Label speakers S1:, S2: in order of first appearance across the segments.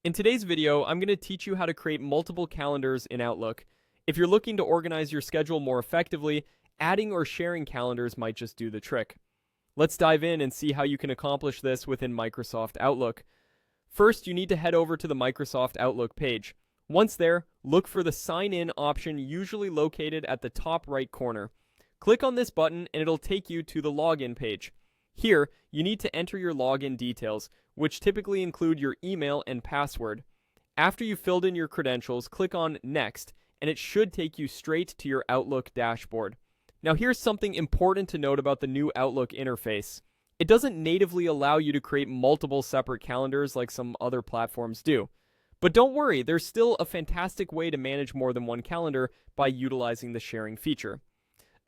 S1: In today's video, I'm going to teach you how to create multiple calendars in Outlook. If you're looking to organize your schedule more effectively, adding or sharing calendars might just do the trick. Let's dive in and see how you can accomplish this within Microsoft Outlook. First, you need to head over to the Microsoft Outlook page. Once there, look for the Sign In option, usually located at the top right corner. Click on this button and it'll take you to the Login page. Here, you need to enter your login details, which typically include your email and password. After you've filled in your credentials, click on Next, and it should take you straight to your Outlook dashboard. Now here's something important to note about the new Outlook interface. It doesn't natively allow you to create multiple separate calendars like some other platforms do. But don't worry, there's still a fantastic way to manage more than one calendar by utilizing the sharing feature.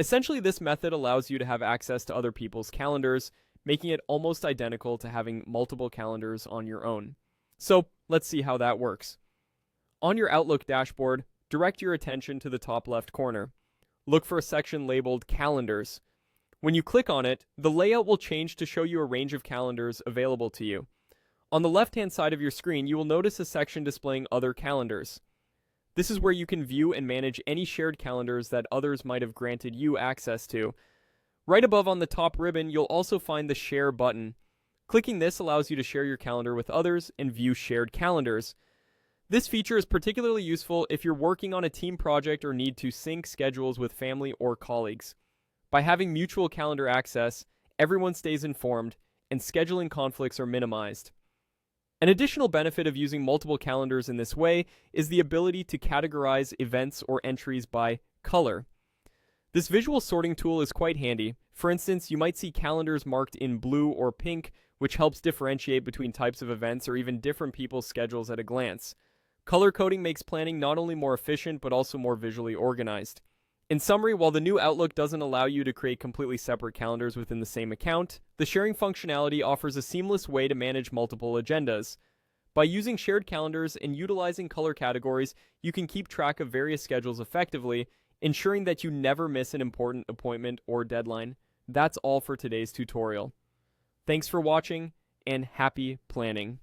S1: Essentially, this method allows you to have access to other people's calendars, making it almost identical to having multiple calendars on your own. So let's see how that works. On your Outlook dashboard, direct your attention to the top left corner. Look for a section labeled Calendars. When you click on it, the layout will change to show you a range of calendars available to you. On the left-hand side of your screen, you will notice a section displaying Other Calendars. This is where you can view and manage any shared calendars that others might have granted you access to. Right above on the top ribbon, you'll also find the Share button. Clicking this allows you to share your calendar with others and view shared calendars. This feature is particularly useful if you're working on a team project or need to sync schedules with family or colleagues. By having mutual calendar access, everyone stays informed, and scheduling conflicts are minimized. An additional benefit of using multiple calendars in this way is the ability to categorize events or entries by color. This visual sorting tool is quite handy. For instance, you might see calendars marked in blue or pink, which helps differentiate between types of events or even different people's schedules at a glance. Color coding makes planning not only more efficient but also more visually organized. In summary, while the new Outlook doesn't allow you to create completely separate calendars within the same account, the sharing functionality offers a seamless way to manage multiple agendas. By using shared calendars and utilizing color categories, you can keep track of various schedules effectively, ensuring that you never miss an important appointment or deadline. That's all for today's tutorial. Thanks for watching, and happy planning.